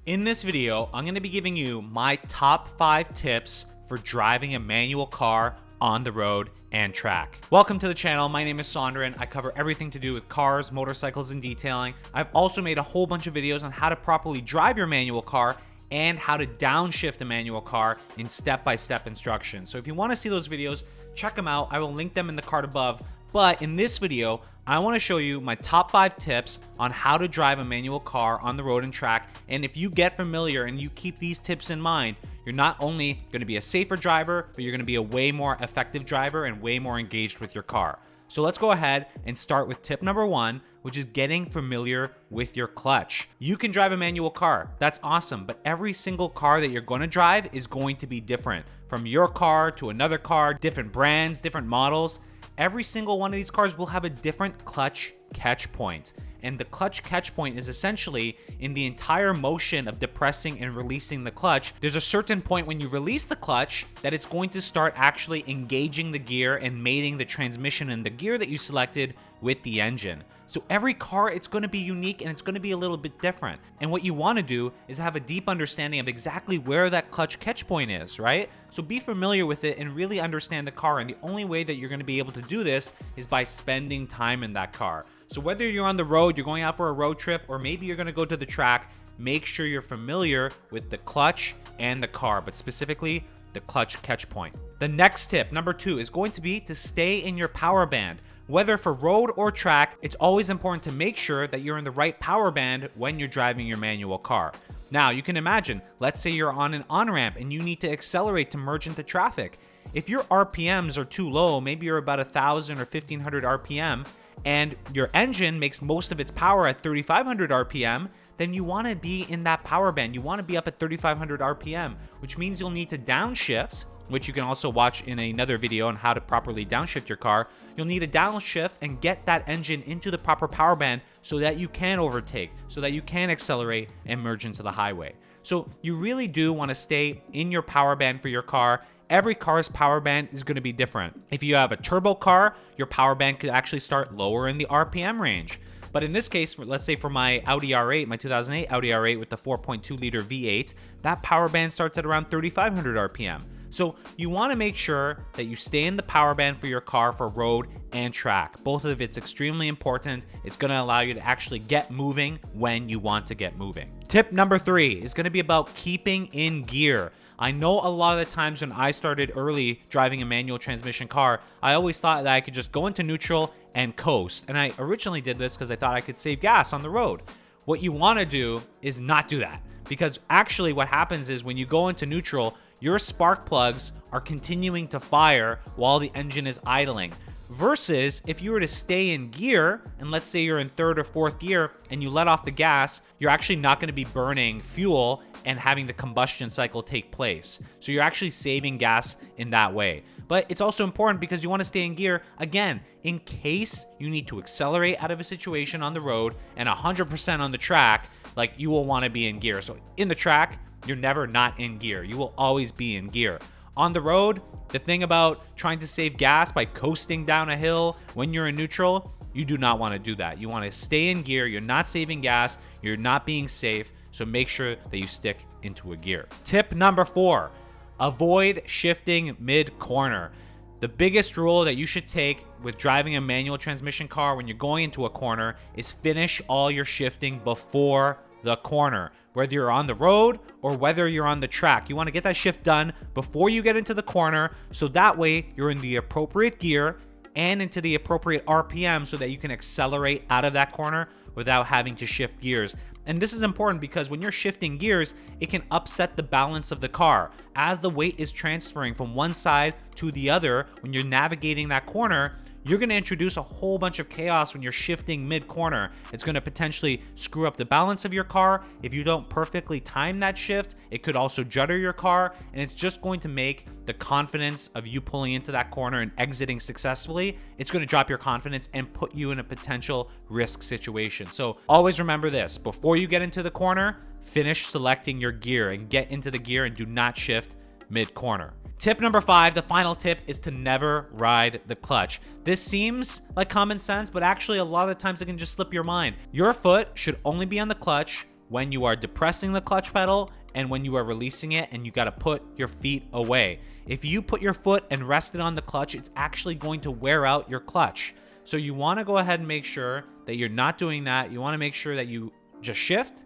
In this video, I'm going to be giving you my top 5 tips for driving a manual car on the road and track. Welcome to the channel. My name is Sonduren. I cover everything to do with cars, motorcycles, and detailing. I've also made a whole bunch of videos on how to properly drive your manual car and how to downshift a manual car in step-by-step instructions. So if you want to see those videos, check them out. I will link them in the card above. But in this video, I want to show you my top 5 tips on how to drive a manual car on the road and track. And if you get familiar and you keep these tips in mind, you're not only going to be a safer driver, but you're going to be a way more effective driver and way more engaged with your car. So let's go ahead and start with tip number 1, which is getting familiar with your clutch. You can drive a manual car. That's awesome. But every single car that you're going to drive is going to be different. From your car to another car, different brands, different models. Every single one of these cars will have a different clutch catch point. And the clutch catch point is essentially in the entire motion of depressing and releasing the clutch. There's a certain point when you release the clutch that it's going to start actually engaging the gear and mating the transmission and the gear that you selected with the engine. So every car, it's going to be unique and it's going to be a little bit different. And what you want to do is have a deep understanding of exactly where that clutch catch point is, right? So be familiar with it and really understand the car. And the only way that you're going to be able to do this is by spending time in that car. So whether you're on the road, you're going out for a road trip, or maybe you're going to go to the track, make sure you're familiar with the clutch and the car, but specifically the clutch catch point. The next tip, number 2, is going to be to stay in your power band. Whether for road or track, it's always important to make sure that you're in the right power band when you're driving your manual car. Now, you can imagine, let's say you're on an on-ramp and you need to accelerate to merge into traffic. If your RPMs are too low, maybe you're about 1,000 or 1,500 RPM, and your engine makes most of its power at 3,500 RPM, then you want to be in that power band. You want to be up at 3,500 RPM, which means you'll need to downshift, which you can also watch in another video on how to properly downshift your car. You'll need to downshift and get that engine into the proper power band so that you can overtake, so that you can accelerate and merge into the highway. So you really do want to stay in your power band for your car. Every car's power band is going to be different. If you have a turbo car, your power band could actually start lower in the RPM range. But in this case, let's say for my Audi R8, my 2008 Audi R8 with the 4.2 liter V8, that power band starts at around 3,500 RPM. So you want to make sure that you stay in the power band for your car for road and track. Both of it's extremely important. It's going to allow you to actually get moving when you want to get moving. Tip number 3 is going to be about keeping in gear. I know a lot of the times when I started early driving a manual transmission car, I always thought that I could just go into neutral and coast. And I originally did this because I thought I could save gas on the road. What you want to do is not do that, because actually what happens is when you go into neutral, your spark plugs are continuing to fire while the engine is idling. Versus if you were to stay in gear, and let's say you're in 3rd or 4th gear and you let off the gas, you're actually not going to be burning fuel and having the combustion cycle take place. So you're actually saving gas in that way. But it's also important because you want to stay in gear, again, in case you need to accelerate out of a situation on the road and 100% on the track, like you will want to be in gear. So in the track, you're never not in gear. You will always be in gear. On the road, the thing about trying to save gas by coasting down a hill when you're in neutral, you do not want to do that. You want to stay in gear. You're not saving gas. You're not being safe. So make sure that you stick into a gear. Tip number 4, avoid shifting mid-corner. The biggest rule that you should take with driving a manual transmission car when you're going into a corner is finish all your shifting before the corner. Whether you're on the road or whether you're on the track, you want to get that shift done before you get into the corner, so that way you're in the appropriate gear and into the appropriate RPM so that you can accelerate out of that corner without having to shift gears. And this is important because when you're shifting gears, it can upset the balance of the car. As the weight is transferring from one side to the other, when you're navigating that corner, you're going to introduce a whole bunch of chaos when you're shifting mid-corner. It's going to potentially screw up the balance of your car. If you don't perfectly time that shift, it could also judder your car, and it's just going to make the confidence of you pulling into that corner and exiting successfully, it's going to drop your confidence and put you in a potential risk situation. So always remember this: before you get into the corner, finish selecting your gear and get into the gear and do not shift mid-corner. Tip number 5, the final tip, is to never ride the clutch. This seems like common sense, but actually a lot of the times it can just slip your mind. Your foot should only be on the clutch when you are depressing the clutch pedal and when you are releasing it, and you got to put your feet away. If you put your foot and rest it on the clutch, it's actually going to wear out your clutch. So you want to go ahead and make sure that you're not doing that. You want to make sure that you just shift,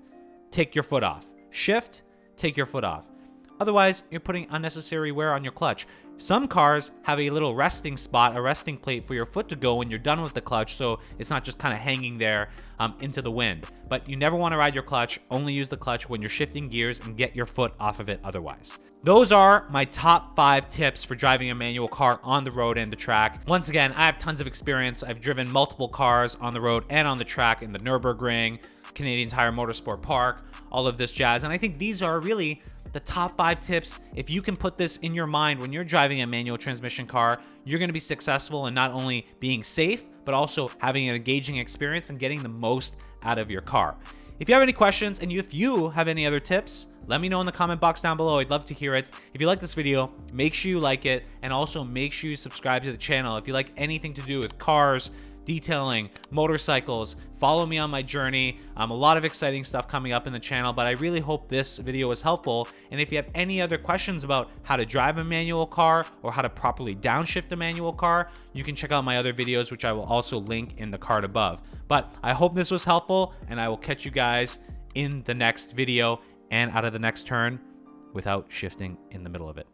take your foot off. Shift, take your foot off. Otherwise, you're putting unnecessary wear on your clutch. Some cars have a little resting spot, a resting plate for your foot to go when you're done with the clutch, so it's not just kind of hanging there into the wind. But you never want to ride your clutch. Only use the clutch when you're shifting gears and get your foot off of it otherwise. Those are my top 5 tips for driving a manual car on the road and the track. Once again, I have tons of experience. I've driven multiple cars on the road and on the track in the Nürburgring, Canadian Tire Motorsport Park, all of this jazz. And I think these are really the top 5 tips. If you can put this in your mind when you're driving a manual transmission car, you're going to be successful in not only being safe, but also having an engaging experience and getting the most out of your car. If you have any questions and if you have any other tips, let me know in the comment box down below. I'd love to hear it. If you like this video, make sure you like it, and also make sure you subscribe to the channel. If you like anything to do with cars, detailing, motorcycles, follow me on my journey. A lot of exciting stuff coming up in the channel, but I really hope this video was helpful. And if you have any other questions about how to drive a manual car or how to properly downshift a manual car, you can check out my other videos, which I will also link in the card above. But I hope this was helpful, and I will catch you guys in the next video and out of the next turn without shifting in the middle of it.